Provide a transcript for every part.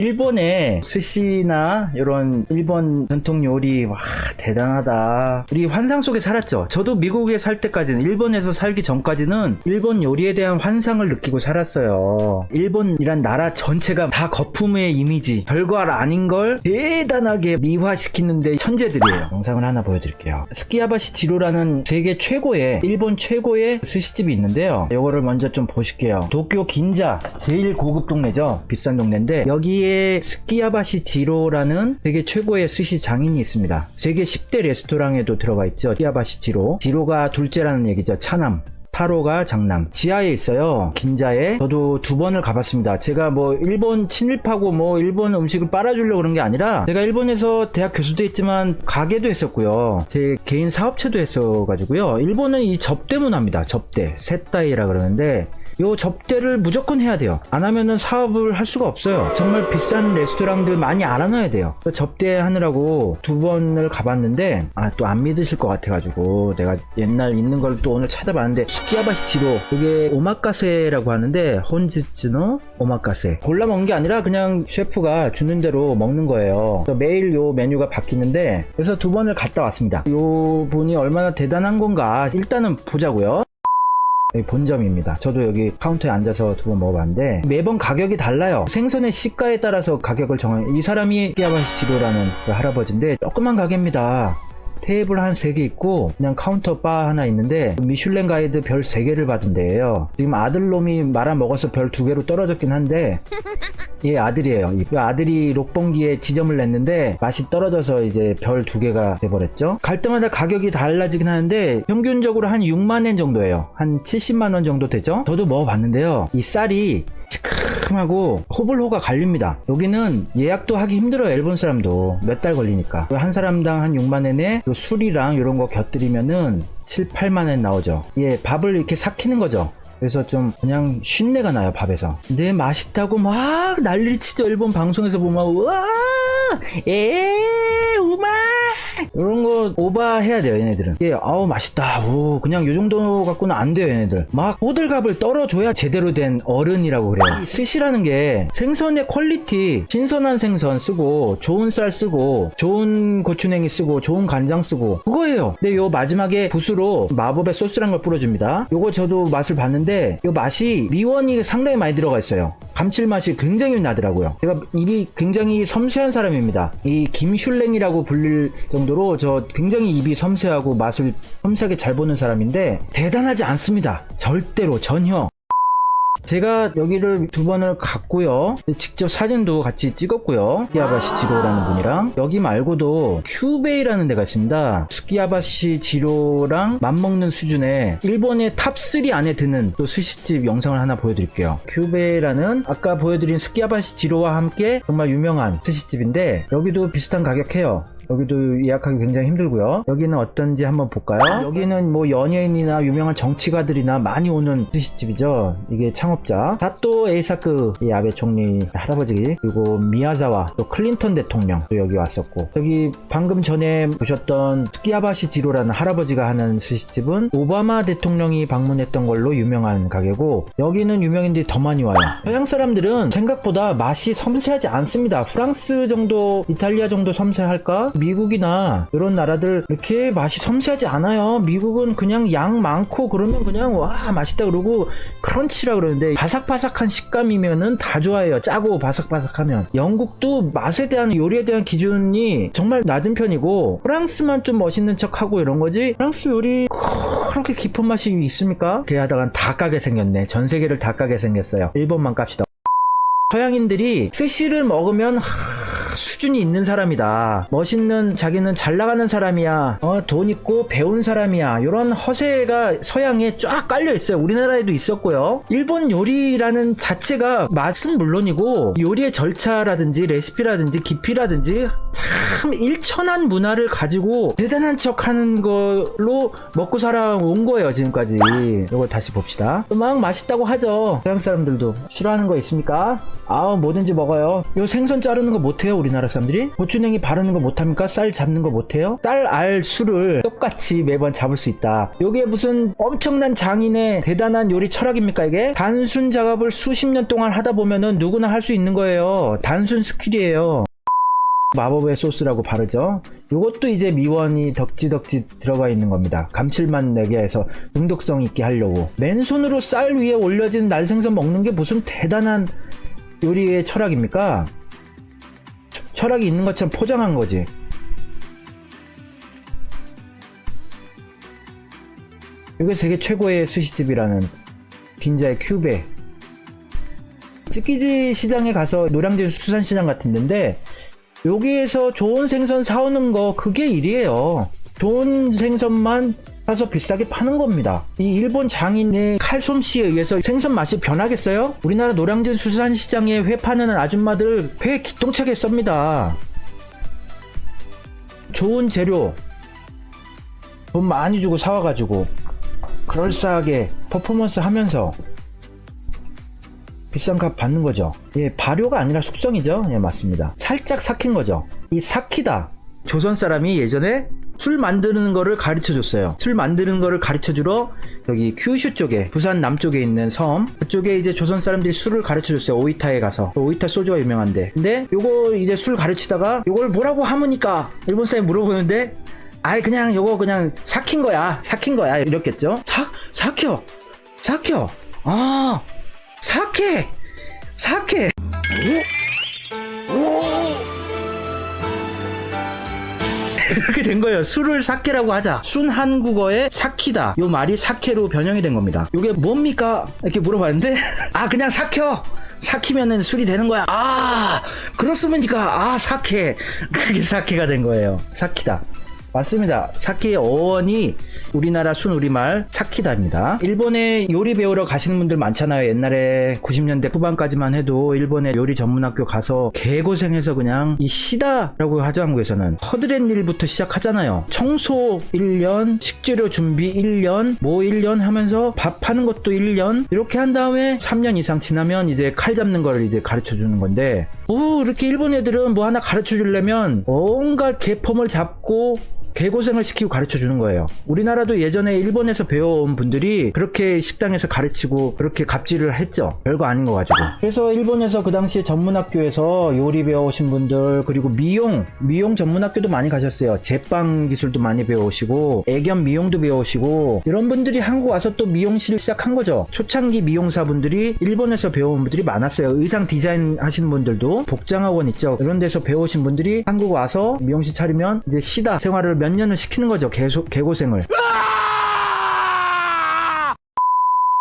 일본의 스시나 이런 일본 전통 요리, 와, 대단하다. 우리 환상 속에 살았죠. 저도 미국에 살 때까지는, 일본에서 살기 전까지는 일본 요리에 대한 환상을 느끼고 살았어요. 일본이란 나라 전체가 다 거품의 이미지, 별거 아닌 걸 대단하게 미화시키는데 천재들이에요. 영상을 하나 보여드릴게요. 스키야바시 지로라는 세계 최고의, 일본 최고의 스시집이 있는데요. 이거를 먼저 좀 보실게요. 도쿄 긴자, 제일 고급 동네죠. 비싼 동네인데, 여기에 스키야바시 지로라는 세계 최고의 스시 장인이 있습니다. 세계 10대 레스토랑에도 들어가 있죠. 스키야바시 지로. 지로가 둘째라는 얘기죠. 차남. 타로가 장남. 지하에 있어요. 긴자에. 저도 2번을 가봤습니다. 제가 뭐 일본 친일파고 뭐 일본 음식을 빨아주려고 그런 게 아니라, 제가 일본에서 대학 교수도 했지만 가게도 했었고요. 제 개인 사업체도 했어가지고요. 일본은 이 접대 문화입니다. 접대. 세타이라 그러는데, 요 접대를 무조건 해야 돼요. 안 하면은 사업을 할 수가 없어요. 정말 비싼 레스토랑들 많이 알아놔야 돼요. 접대하느라고 2번을 가봤는데, 또 안 믿으실 것 같아가지고 내가 옛날 있는 걸 또 오늘 찾아봤는데, 스키야바시 지로, 이게 오마카세라고 하는데, 혼지츠노 오마카세. 골라 먹는 게 아니라 그냥 셰프가 주는 대로 먹는 거예요. 매일 요 메뉴가 바뀌는데, 그래서 2번을 갔다 왔습니다. 요 분이 얼마나 대단한 건가 일단은 보자고요. 본점입니다. 저도 여기 카운터에 앉아서 2번 먹어봤는데, 매번 가격이 달라요. 생선의 시가에 따라서 가격을 정해요. 이 사람이 스키야바시 지로라는 그 할아버지인데, 조그만 가게입니다. 테이블 한 3개 있고 그냥 카운터 바 하나 있는데, 미슐랭 가이드 별 3개를 받은 데예요. 지금 아들놈이 말아먹어서 별 2개로 떨어졌긴 한데, 얘 아들이에요. 이 아들이 록봉기에 지점을 냈는데 맛이 떨어져서 이제 별 2개가 돼버렸죠. 갈 때마다 가격이 달라지긴 하는데 평균적으로 한 6만엔 정도예요. 한 70만원 정도 되죠. 저도 먹어봤는데요, 이 쌀이 시큼하고 호불호가 갈립니다. 여기는 예약도 하기 힘들어요. 일본 사람도 몇 달 걸리니까. 한 사람당 한 6만엔에 술이랑 이런 거 곁들이면은 7, 8만엔 나오죠. 예, 밥을 이렇게 삭히는 거죠. 그래서 좀 그냥 쉰내가 나요, 밥에서. 근데 맛있다고 막 난리를 치죠. 일본 방송에서 보면 우와 우마 이런 거 오버해야 돼요, 얘네들은. 예, 아우 맛있다, 오, 그냥 요 정도 갖고는 안 돼요, 얘네들. 막 호들갑을 떨어줘야 제대로 된 어른이라고 그래요. 이 스시라는 게 생선의 퀄리티, 신선한 생선 쓰고 좋은 쌀 쓰고 좋은 고추냉이 쓰고 좋은 간장 쓰고 그거예요. 근데 요 마지막에 붓으로 마법의 소스란 걸 뿌려줍니다. 요거 저도 맛을 봤는데, 요 맛이 미원이 상당히 많이 들어가 있어요. 감칠맛이 굉장히 나더라고요. 제가 입이 굉장히 섬세한 사람입니다. 이 김슐랭이라고 불릴 정도로 저 굉장히 입이 섬세하고 맛을 섬세하게 잘 보는 사람인데, 대단하지 않습니다. 절대로, 전혀. 제가 여기를 2번을 갔고요. 직접 사진도 같이 찍었고요. 스키야바시 지로라는 분이랑. 여기 말고도 큐베이라는 데가 있습니다. 스키야바시 지로랑 맞먹는 수준의 일본의 탑3 안에 드는 또 스시집 영상을 하나 보여드릴게요. 큐베이라는 아까 보여드린 스키야바시 지로와 함께 정말 유명한 스시집인데, 여기도 비슷한 가격해요. 여기도 예약하기 굉장히 힘들고요. 여기는 어떤지 한번 볼까요? 여기는 뭐 연예인이나 유명한 정치가들이나 많이 오는 스시집이죠. 이게 창업자 사또 에이사크 아베 총리 할아버지, 그리고 미야자와 또 클린턴 대통령도 여기 왔었고, 여기 방금 전에 보셨던 스키야바시 지로라는 할아버지가 하는 스시집은 오바마 대통령이 방문했던 걸로 유명한 가게고, 여기는 유명인들이 더 많이 와요. 서양 사람들은 생각보다 맛이 섬세하지 않습니다. 프랑스 정도, 이탈리아 정도 섬세할까? 미국이나 이런 나라들 이렇게 맛이 섬세하지 않아요. 미국은 그냥 양 많고 그러면 그냥 와 맛있다 그러고 크런치라 그러는데, 바삭바삭한 식감이면은 다 좋아해요. 짜고 바삭바삭하면. 영국도 맛에 대한, 요리에 대한 기준이 정말 낮은 편이고, 프랑스만 좀 멋있는 척하고 이런 거지, 프랑스 요리 그렇게 깊은 맛이 있습니까? 그래 하다간 다 까게 생겼네. 전 세계를 다 까게 생겼어요. 일본만 깝시다. 서양인들이 스시를 먹으면 수준이 있는 사람이다, 멋있는, 자기는 잘 나가는 사람이야, 돈 있고 배운 사람이야, 이런 허세가 서양에 쫙 깔려 있어요. 우리나라에도 있었고요. 일본 요리라는 자체가 맛은 물론이고 요리의 절차라든지 레시피라든지 깊이라든지 참 일천한 문화를 가지고 대단한 척 하는 걸로 먹고 살아온 거예요, 지금까지. 이거 다시 봅시다. 막 맛있다고 하죠. 서양 사람들도. 싫어하는 거 있습니까? 뭐든지 먹어요. 요 생선 자르는 거 못해요. 우리나라 사람들이? 고추냉이 바르는 거 못합니까? 쌀 잡는 거 못해요? 쌀, 알, 술을 똑같이 매번 잡을 수 있다. 요게 무슨 엄청난 장인의 대단한 요리 철학입니까 이게? 단순 작업을 수십 년 동안 하다 보면은 누구나 할 수 있는 거예요. 단순 스킬이에요. 마법의 소스라고 바르죠. 요것도 이제 미원이 덕지덕지 들어가 있는 겁니다. 감칠맛 내게 해서 중독성 있게 하려고. 맨손으로 쌀 위에 올려진 날생선 먹는 게 무슨 대단한 요리의 철학입니까? 철학이 있는 것처럼 포장한 거지. 이게 세계 최고의 스시집이라는 빈자의 큐베. 찌끼지 시장에 가서 노량진 수산시장 같은 데인데 여기에서 좋은 생선 사오는 거 그게 일이에요. 좋은 생선만 사서 비싸게 파는 겁니다. 이 일본 장인의 칼솜씨에 의해서 생선 맛이 변하겠어요? 우리나라 노량진 수산시장에 회 파는 아줌마들 회 기똥차게 썹니다. 좋은 재료 돈 많이 주고 사와가지고 그럴싸하게 퍼포먼스 하면서 비싼 값 받는 거죠. 예, 발효가 아니라 숙성이죠. 예, 맞습니다. 살짝 삭힌 거죠. 이 삭히다. 조선 사람이 예전에 술 만드는 거를 가르쳐 줬어요. 술 만드는 거를 가르쳐 주러 여기 큐슈 쪽에, 부산 남쪽에 있는 섬, 그쪽에 이제 조선 사람들이 술을 가르쳐 줬어요. 오이타에 가서. 오이타 소주가 유명한데. 근데 요거 이제 술 가르치다가 요걸 뭐라고 하모니까 일본 사람이 물어보는데 아이 그냥 요거 그냥 삭힌 거야. 이랬겠죠. 삭혀. 아. 사케. 이렇게 된 거예요. 술을 사케라고 하자. 순 한국어의 삭히다. 요 말이 사케로 변형이 된 겁니다. 요게 뭡니까? 이렇게 물어봤는데 아 그냥 삭히면은 술이 되는 거야. 아 그렇습니까? 아 사케. 그게 사케가 된 거예요. 삭히다. 맞습니다. 사케의 어원이 우리나라 순우리말 사키다입니다. 일본에 요리 배우러 가시는 분들 많잖아요. 옛날에 90년대 후반까지만 해도 일본의 요리 전문학교 가서 개고생해서 그냥 이 시다라고 하죠. 한국에서는 허드렛 일부터 시작하잖아요. 청소 1년, 식재료 준비 1년, 뭐 1년 하면서 밥 하는 것도 1년 이렇게 한 다음에 3년 이상 지나면 이제 칼 잡는 거를 이제 가르쳐 주는 건데 이렇게 일본 애들은 뭐 하나 가르쳐 주려면 온갖 개폼을 잡고 개고생을 시키고 가르쳐 주는 거예요. 우리나라도 예전에 일본에서 배워온 분들이 그렇게 식당에서 가르치고 그렇게 갑질을 했죠. 별거 아닌 거 가지고. 그래서 일본에서 그 당시에 전문학교에서 요리 배워오신 분들 그리고 미용 전문학교도 많이 가셨어요. 제빵 기술도 많이 배워오시고 애견 미용도 배워오시고 이런 분들이 한국 와서 또 미용실 시작한 거죠. 초창기 미용사분들이 일본에서 배워온 분들이 많았어요. 의상 디자인 하시는 분들도 복장학원 있죠. 이런 데서 배워오신 분들이 한국 와서 미용실 차리면 이제 시다 생활을 몇 년을 시키는 거죠. 개고생을.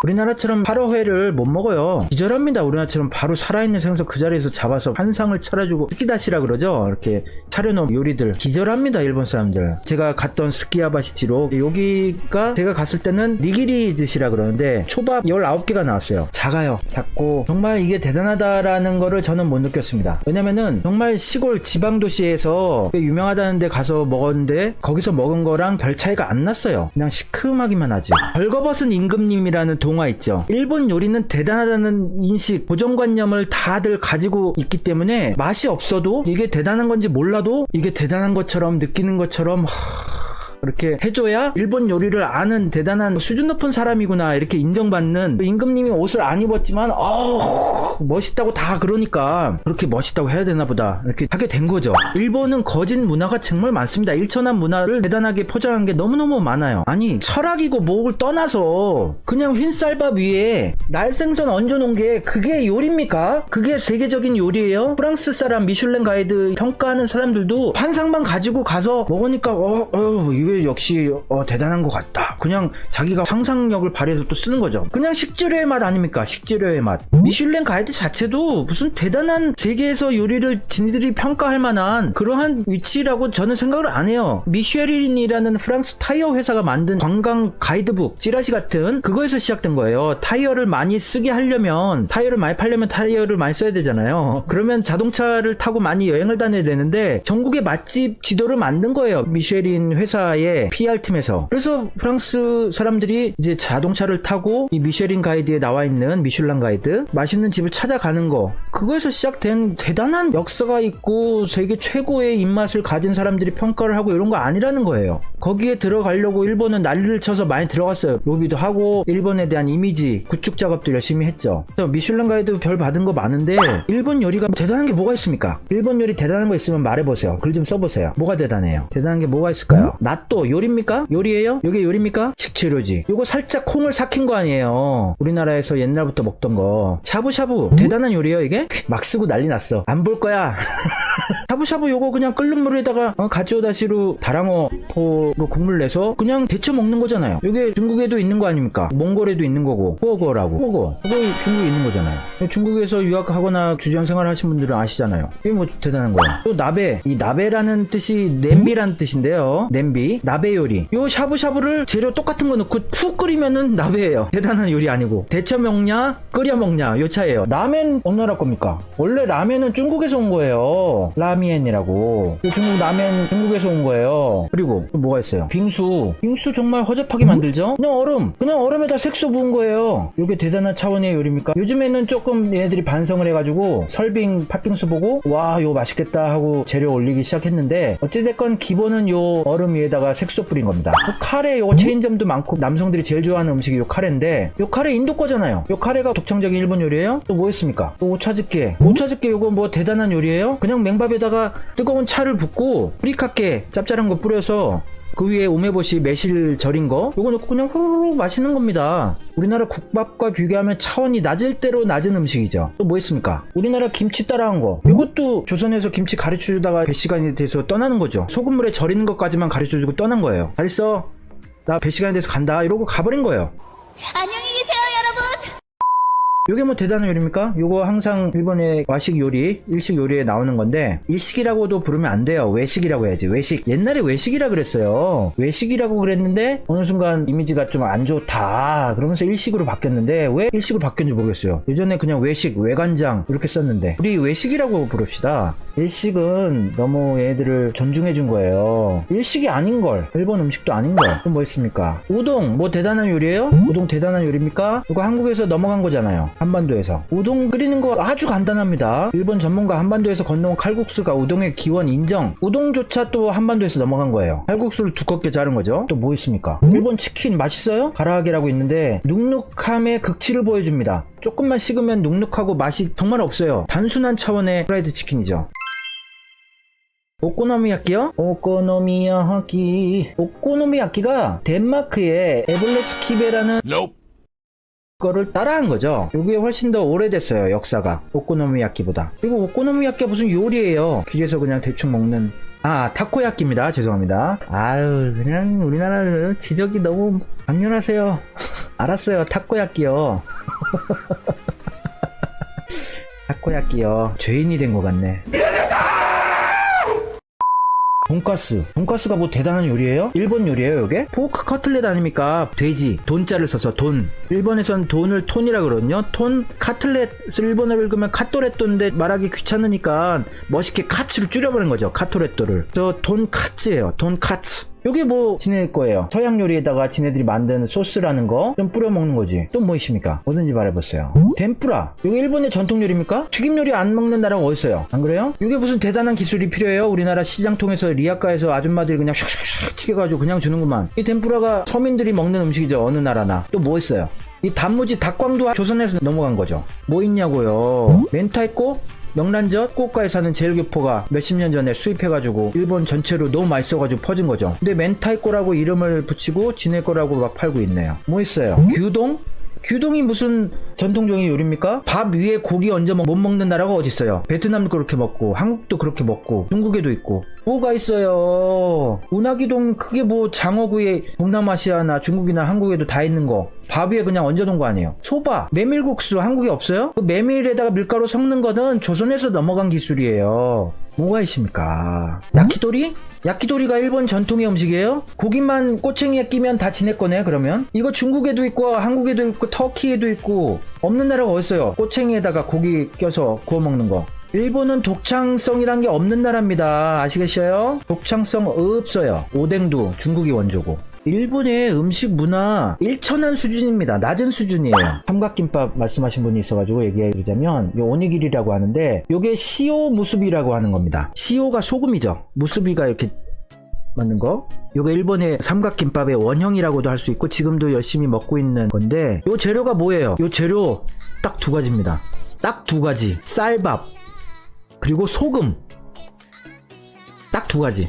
우리나라처럼 바로 회를 못 먹어요. 기절합니다. 우리나라처럼 바로 살아있는 생선 그 자리에서 잡아서 한 상을 차려주고 스키다시라 그러죠. 이렇게 차려놓은 요리들 기절합니다. 일본 사람들. 제가 갔던 스키야바시티로 여기가 제가 갔을 때는 니기리즈시라 그러는데 초밥 19개가 나왔어요. 작고 정말 이게 대단하다라는 거를 저는 못 느꼈습니다. 왜냐면은 정말 시골 지방도시에서 유명하다는 데 가서 먹었는데 거기서 먹은 거랑 별 차이가 안 났어요. 그냥 시큼하기만 하지. 벌거벗은 임금님이라는 동화 있죠. 일본 요리는 대단하다는 인식, 고정관념을 다들 가지고 있기 때문에 맛이 없어도 이게 대단한 건지 몰라도 이게 대단한 것처럼 느끼는 것처럼 이렇게 해줘야 일본 요리를 아는 대단한 수준 높은 사람이구나 이렇게 인정받는. 임금님이 옷을 안 입었지만 멋있다고 다 그러니까 그렇게 멋있다고 해야 되나 보다 이렇게 하게 된 거죠. 일본은 거짓 문화가 정말 많습니다. 일천한 문화를 대단하게 포장한 게 너무너무 많아요. 아니 철학이고 뭐를 떠나서 그냥 흰쌀밥 위에 날생선 얹어놓은 게 그게 요리입니까? 그게 세계적인 요리예요? 프랑스 사람 미슐랭 가이드 평가하는 사람들도 환상만 가지고 가서 먹으니까 이게 역시 대단한 것 같다. 그냥 자기가 상상력을 발휘해서 또 쓰는 거죠. 그냥 식재료의 맛 아닙니까? 식재료의 맛. 미슐랭 가이드 자체도 무슨 대단한 세계에서 요리를 지니들이 평가할 만한 그러한 위치라고 저는 생각을 안 해요. 미쉐린이라는 프랑스 타이어 회사가 만든 관광 가이드북 찌라시 같은 그거에서 시작된 거예요. 타이어를 많이 쓰게 하려면 타이어를 많이 팔려면 타이어를 많이 써야 되잖아요. 그러면 자동차를 타고 많이 여행을 다녀야 되는데 전국의 맛집 지도를 만든 거예요. 미쉐린 회사의 PR팀에서. 그래서 프랑스 사람들이 이제 자동차를 타고 이 미쉐린 가이드에 나와 있는 미슐랭 가이드 맛있는 집을 찾아가는 거, 그거에서 시작된 대단한 역사가 있고 세계 최고의 입맛을 가진 사람들이 평가를 하고 이런 거 아니라는 거예요. 거기에 들어가려고 일본은 난리를 쳐서 많이 들어갔어요. 로비도 하고 일본에 대한 이미지 구축 작업도 열심히 했죠. 그래서 미슐랭 가이드 별 받은 거 많은데 일본 요리가 대단한 게 뭐가 있습니까? 일본 요리 대단한 거 있으면 말해보세요. 글 좀 써보세요. 뭐가 대단해요? 대단한 게 뭐가 있을까요? 나또 요리입니까? 요리예요? 이게 요리입니까? 식재료지. 요거 살짝 콩을 삭힌 거 아니에요. 우리나라에서 옛날부터 먹던 거. 샤브샤브 대단한 요리예요 이게? 막 쓰고 난리 났어. 안 볼 거야. 샤브샤브 요거 그냥 끓는 물에다가 가츠오다시로 다랑어포로 국물 내서 그냥 데쳐 먹는 거잖아요. 요게 중국에도 있는 거 아닙니까? 몽골에도 있는 거고. 후어거라고. 후어거. 그거 중국에 있는 거잖아요. 중국에서 유학하거나 주지원 생활을 하신 분들은 아시잖아요. 이게 뭐 대단한 거예요. 또 나베. 이 나베라는 뜻이 냄비라는 뜻인데요. 냄비. 나베 요리. 요 샤브샤브를 재료 똑같은 거 넣고 푹 끓이면은 나베예요. 대단한 요리 아니고. 데쳐 먹냐? 끓여 먹냐? 요 차이에요. 라멘 어느 나라 겁니까? 원래 라멘은 중국에서 온 거예요. 라미엔이라고. 중국 라멘 중국에서 온 거예요. 그리고 또 뭐가 있어요? 빙수. 빙수 정말 허접하게 만들죠? 그냥 얼음. 그냥 얼음에다 색소 부은 거예요. 요게 대단한 차원의 요리입니까? 요즘에는 조금 얘네들이 반성을 해가지고 설빙 팥빙수 보고 와 이거 맛있겠다 하고 재료 올리기 시작했는데 어찌됐건 기본은 요 얼음 위에다가 색소 뿌린 겁니다. 요 카레 요거 체인점도 많고 남성들이 제일 좋아하는 음식이 요 카레인데 요 카레 인도 거잖아요. 요 카레가 독창적인 일본 요리예요? 또 뭐 있습니까? 또 오차즈케. 오차즈케 요거 뭐 대단한 요리예요? 그냥 맹밥에다가 뜨거운 차를 붓고 뿌리카케 짭짤한 거 뿌려서 그 위에 오메보시 매실 절인 거 요거 넣고 그냥 후루룩 마시는 겁니다. 우리나라 국밥과 비교하면 차원이 낮을 대로 낮은 음식이죠. 또 뭐 있습니까? 우리나라 김치 따라한 거 이것도 조선에서 김치 가르쳐주다가 배 시간이 돼서 떠나는 거죠. 소금물에 절이는 것까지만 가르쳐주고 떠난 거예요. 잘 있어, 나 배 시간이 돼서 간다 이러고 가버린 거예요. 안녕히 계세요, 여러분. 요게 뭐 대단한 요리입니까? 요거 항상 일본의 와식 요리, 일식 요리에 나오는 건데 일식이라고도 부르면 안 돼요. 외식이라고 해야지. 외식. 옛날에 외식이라 그랬어요. 외식이라고 그랬는데 어느 순간 이미지가 좀 안 좋다 그러면서 일식으로 바뀌었는데 왜 일식으로 바뀌었는지 모르겠어요. 예전에 그냥 외식, 외간장 이렇게 썼는데 우리 외식이라고 부릅시다. 일식은 너무 얘네들을 존중해 준 거예요. 일식이 아닌 걸, 일본 음식도 아닌 걸. 또 뭐 있습니까? 우동 뭐 대단한 요리예요? 우동 대단한 요리입니까? 이거 한국에서 넘어간 거잖아요. 한반도에서 우동 끓이는 거 아주 간단합니다. 일본 전문가 한반도에서 건너온 칼국수가 우동의 기원 인정. 우동조차 또 한반도에서 넘어간 거예요. 칼국수를 두껍게 자른 거죠. 또 뭐 있습니까? 일본 치킨 맛있어요? 가라아게라고 있는데 눅눅함의 극치를 보여줍니다. 조금만 식으면 눅눅하고 맛이 정말 없어요. 단순한 차원의 프라이드 치킨이죠. 오코노미야끼요? 오코노미야끼. 오코노미야끼가 덴마크의 에블레스키베라는 거를 따라한 거죠. 이게 훨씬 더 오래됐어요. 역사가 오코노미야끼보다. 그리고 오코노미야끼가 무슨 요리예요. 길에서 그냥 대충 먹는. 타코야끼입니다. 죄송합니다. 아유, 그냥 우리나라는 지적이 너무 강렬하세요. 알았어요. 타코야끼요. 타코야끼요. 죄인이 된 것 같네. 돈가스가 뭐 대단한 요리예요? 일본 요리예요 이게? 포크 커틀렛 아닙니까? 돼지, 돈자를 써서 돈. 일본에선 돈을 톤이라 그러거든요. 톤, 카틀렛을 일본어로 읽으면 카토레토인데 말하기 귀찮으니까 멋있게 카츠를 줄여버린 거죠. 카토레토를. 그래서 돈카츠예요. 돈카츠. 요게 뭐 지네 거예요. 서양 요리에다가 지네들이 만든 소스라는 거 좀 뿌려 먹는 거지. 또 뭐 있습니까? 뭐든지 말해보세요. 덴푸라. 요게 일본의 전통 요리입니까? 튀김 요리 안 먹는 나라가 어딨어요? 안 그래요? 요게 무슨 대단한 기술이 필요해요? 우리나라 시장 통해서 리아카에서 아줌마들이 그냥 샥샥샥 튀겨가지고 그냥 주는구만. 이 덴푸라가 서민들이 먹는 음식이죠. 어느 나라나. 또 뭐 있어요? 이 단무지 닭광도 조선에서 넘어간 거죠. 뭐 있냐고요? 멘타이코? 명란젓 후쿠오카에 사는 제일교포가 몇십 년 전에 수입해가지고 일본 전체로 너무 맛있어가지고 퍼진 거죠. 근데 멘타이코라고 이름을 붙이고 지네 거라고 막 팔고 있네요. 뭐 있어요? 규동? 규동이 무슨 전통적인 요리입니까? 밥 위에 고기 얹어 못 먹는 나라가 어딨어요? 베트남도 그렇게 먹고 한국도 그렇게 먹고 중국에도 있고. 뭐가 있어요? 운하기동 그게 뭐 장어구이 동남아시아나 중국이나 한국에도 다 있는 거. 밥 위에 그냥 얹어놓은 거 아니에요? 소바, 메밀국수 한국에 없어요? 그 메밀에다가 밀가루 섞는 거는 조선에서 넘어간 기술이에요. 뭐가 있습니까? 야키도리? 야키도리가 일본 전통의 음식이에요? 고기만 꼬챙이에 끼면 다 지네 거네 그러면? 이거 중국에도 있고 한국에도 있고 터키에도 있고 없는 나라가 어딨어요? 꼬챙이에다가 고기 껴서 구워 먹는 거. 일본은 독창성이란 게 없는 나라입니다. 아시겠어요? 독창성 없어요. 오뎅도 중국이 원조고. 일본의 음식 문화 일천한 수준입니다. 낮은 수준이에요. 삼각김밥 말씀하신 분이 있어가지고 얘기해드리자면 요 오니기리라고 하는데 요게 시오 무수비라고 하는 겁니다. 시오가 소금이죠. 무수비가 이렇게 맞는 거. 요게 일본의 삼각김밥의 원형이라고도 할 수 있고 지금도 열심히 먹고 있는 건데 요 재료가 뭐예요? 요 재료 딱 두 가지입니다. 딱 두 가지. 쌀밥 그리고 소금. 딱 두 가지.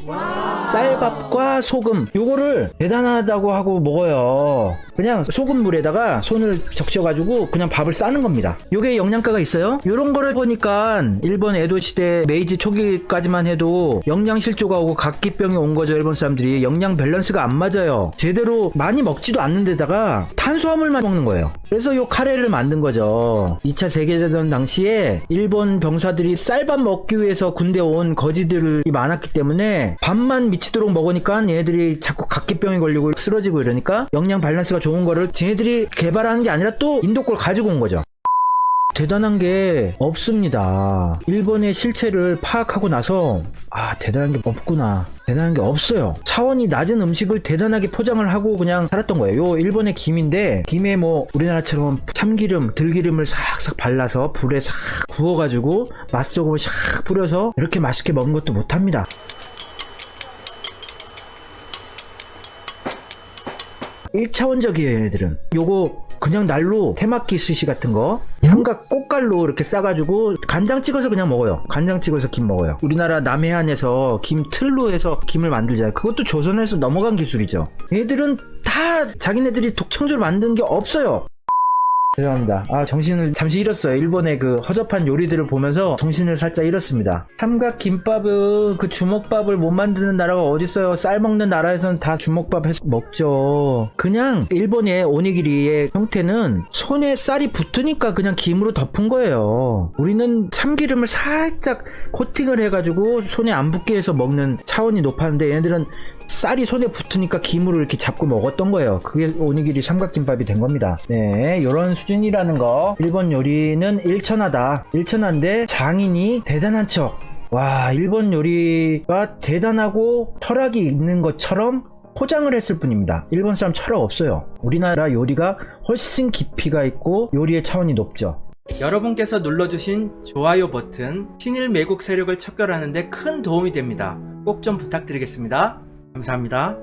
쌀밥과 소금. 요거를 대단하다고 하고 먹어요. 그냥 소금물에다가 손을 적셔가지고 그냥 밥을 싸는 겁니다. 요게 영양가가 있어요. 요런 거를 보니까 일본 에도 시대 메이지 초기까지만 해도 영양실조가 오고 각기병이 온 거죠. 일본 사람들이 영양 밸런스가 안 맞아요. 제대로 많이 먹지도 않는 데다가 탄수화물만 먹는 거예요. 그래서 요 카레를 만든 거죠. 2차 세계대전 당시에 일본 병사들이 쌀밥 먹기 위해서 군대에 온 거지들이 많았기 때문에 밥만 미치도록 먹으니까 얘네들이 자꾸 각기병이 걸리고 쓰러지고 이러니까 영양 밸런스가 좋은 거를 쟤네들이 개발하는 게 아니라 또 인도 걸 가지고 온 거죠. 대단한 게 없습니다. 일본의 실체를 파악하고 나서 대단한 게 없구나. 대단한 게 없어요. 차원이 낮은 음식을 대단하게 포장을 하고 그냥 살았던 거예요. 요 일본의 김인데 김에 뭐 우리나라처럼 참기름, 들기름을 싹싹 발라서 불에 싹 구워가지고 맛소금을 싹 뿌려서 이렇게 맛있게 먹는 것도 못합니다. 1차원적이에요 얘네들은. 요거 그냥 날로 테마키 스시 같은 거 삼각 꽃갈로 이렇게 싸가지고 간장 찍어서 그냥 먹어요. 간장 찍어서 김 먹어요. 우리나라 남해안에서 김 틀로 해서 김을 만들잖아요. 그것도 조선에서 넘어간 기술이죠. 얘들은 다 자기네들이 독창적으로 만든 게 없어요. 죄송합니다. 정신을 잠시 잃었어요. 일본의 그 허접한 요리들을 보면서 정신을 살짝 잃었습니다. 삼각김밥은 그 주먹밥을 못 만드는 나라가 어딨어요. 쌀 먹는 나라에서는 다 주먹밥 해서 먹죠. 그냥 일본의 오니기리의 형태는 손에 쌀이 붙으니까 그냥 김으로 덮은 거예요. 우리는 참기름을 살짝 코팅을 해가지고 손에 안 붙게 해서 먹는 차원이 높았는데 얘네들은 쌀이 손에 붙으니까 김으로 이렇게 잡고 먹었던 거예요. 그게 오니기리 삼각김밥이 된 겁니다. 네, 요런 수준이라는 거. 일본 요리는 일천하다. 일천한데 장인이 대단한 척. 와, 일본 요리가 대단하고 철학이 있는 것처럼 포장을 했을 뿐입니다. 일본 사람 철학 없어요. 우리나라 요리가 훨씬 깊이가 있고 요리의 차원이 높죠. 여러분께서 눌러주신 좋아요 버튼, 친일 매국 세력을 척결하는 데 큰 도움이 됩니다. 꼭 좀 부탁드리겠습니다. 감사합니다.